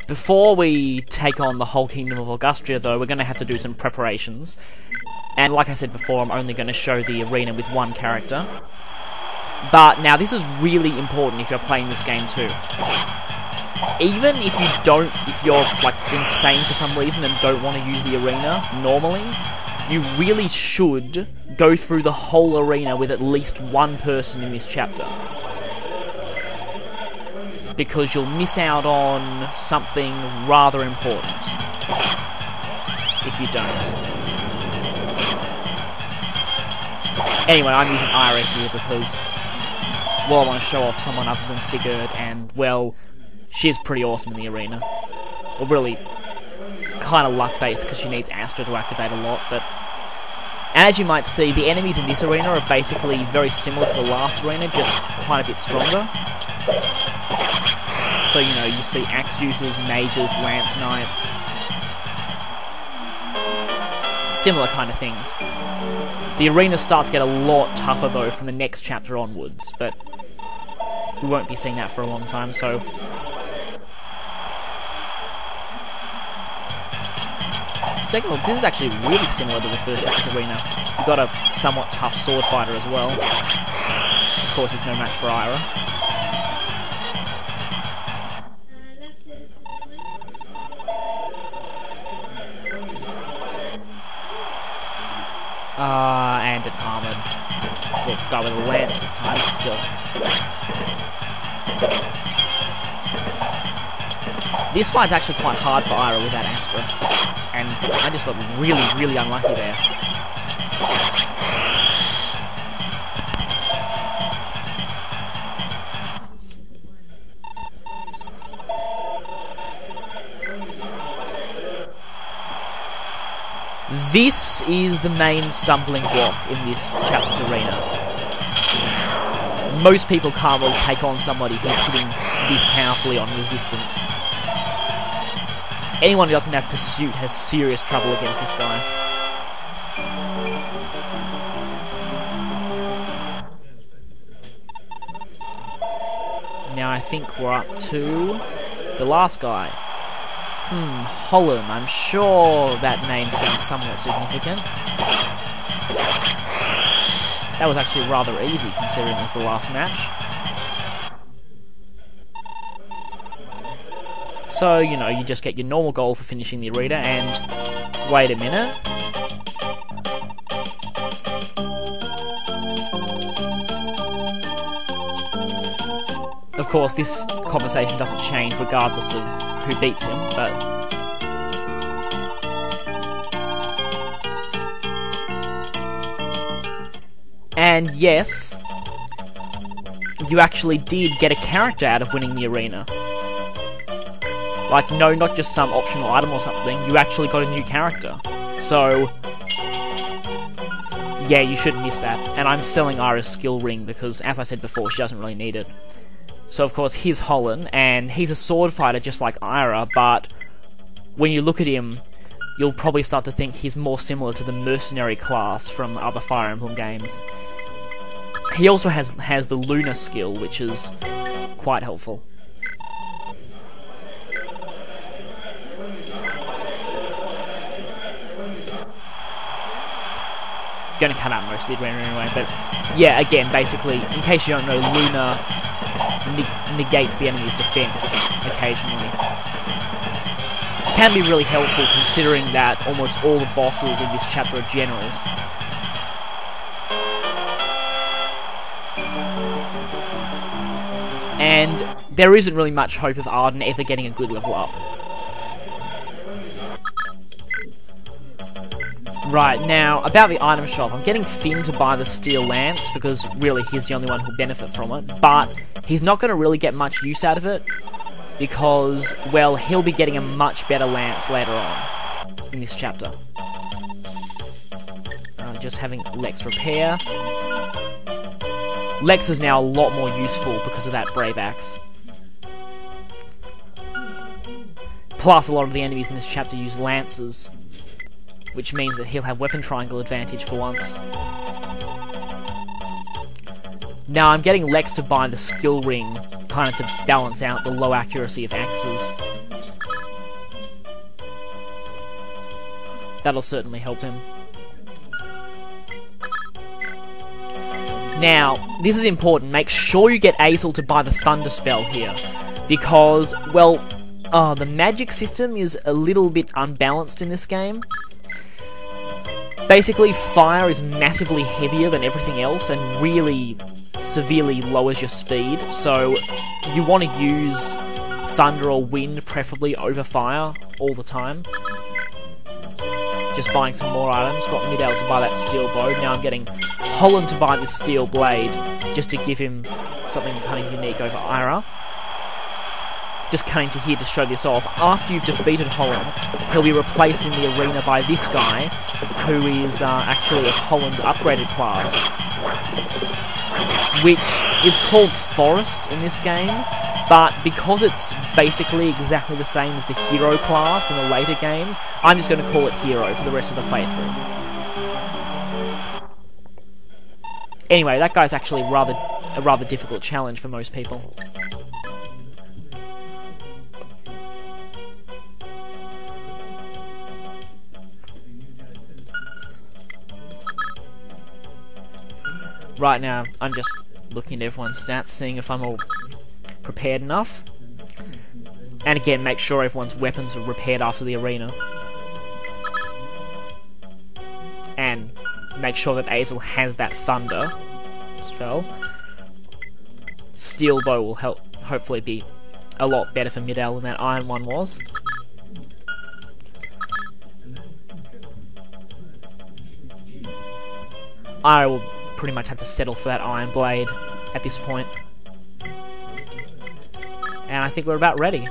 Before we take on the whole Kingdom of Augustria, though, we're going to have to do some preparations. And like I said before, I'm only going to show the arena with one character. But now, this is really important if you're playing this game too. Even if you're like insane for some reason and don't want to use the arena normally, you really should go through the whole arena with at least one person in this chapter. Because you'll miss out on something rather important if you don't. Anyway, I'm using Ira here because, well, I want to show off someone other than Sigurd, and, well, she's pretty awesome in the arena. Well, really, kind of luck-based because she needs Astra to activate a lot, but as you might see, the enemies in this arena are basically very similar to the last arena, just quite a bit stronger. So, you know, you see axe users, mages, lance knights, similar kind of things. The arena starts to get a lot tougher, though, from the next chapter onwards, but we won't be seeing that for a long time, so... Second of all, this is actually really similar to the first chapter's arena. You've got a somewhat tough sword fighter as well. Of course, he's no match for Ira. And an armoured, well, guy with a lance this time, but still. This fight's actually quite hard for Ira with that Astra, and I just got really, really unlucky there. This is the main stumbling block in this chapter's arena. Most people can't really take on somebody who's hitting this powerfully on resistance. Anyone who doesn't have Pursuit has serious trouble against this guy. Now I think we're up to the last guy. Holland. I'm sure that name sounds somewhat significant. That was actually rather easy considering it was the last match. So, you know, you just get your normal goal for finishing the arena, and wait a minute. Of course, this conversation doesn't change regardless of who beats him, but... And yes, you actually did get a character out of winning the arena. Like, no, not just some optional item or something, you actually got a new character. So, yeah, you shouldn't miss that. And I'm selling Ira's skill ring because, as I said before, she doesn't really need it. So, of course, here's Holland, and he's a sword fighter just like Ira, but when you look at him, you'll probably start to think he's more similar to the mercenary class from other Fire Emblem games. He also has the Lunar skill, which is quite helpful. Going to cut out most of the arena anyway, but yeah, again, basically, in case you don't know, Lunar negates the enemy's defense occasionally. It can be really helpful considering that almost all the bosses in this chapter are generals. And there isn't really much hope of Arden ever getting a good level up. Right, now, about the item shop, I'm getting Finn to buy the Steel Lance, because really he's the only one who'll benefit from it, but he's not going to really get much use out of it, because, well, he'll be getting a much better lance later on in this chapter. Just having Lex repair. Lex is now a lot more useful because of that Brave Axe. Plus, a lot of the enemies in this chapter use lances, which means that he'll have weapon triangle advantage for once. Now I'm getting Lex to buy the skill ring, kind of to balance out the low accuracy of axes. That'll certainly help him. Now, this is important. Make sure you get Azel to buy the Thunder spell here. Because, well, the magic system is a little bit unbalanced in this game. Basically, fire is massively heavier than everything else and really severely lowers your speed. So, you want to use thunder or wind, preferably over fire, all the time. Just buying some more items. Got Midale to buy that steel bow. Now I'm getting Holland to buy the steel blade, just to give him something kind of unique over Ira. Just coming to here to show this off. After you've defeated Holland, he'll be replaced in the arena by this guy, who is actually of Holland's upgraded class, which is called Forest in this game. But because it's basically exactly the same as the Hero class in the later games, I'm just going to call it Hero for the rest of the playthrough. Anyway, that guy's actually a rather difficult challenge for most people. Right now, I'm just looking at everyone's stats, seeing if I'm all prepared enough. And again, make sure everyone's weapons are repaired after the arena. And make sure that Azel has that thunder spell. Steel bow will hopefully be a lot better for Midale than that iron one was. I will pretty much have to settle for that iron blade at this point. And I think we're about ready.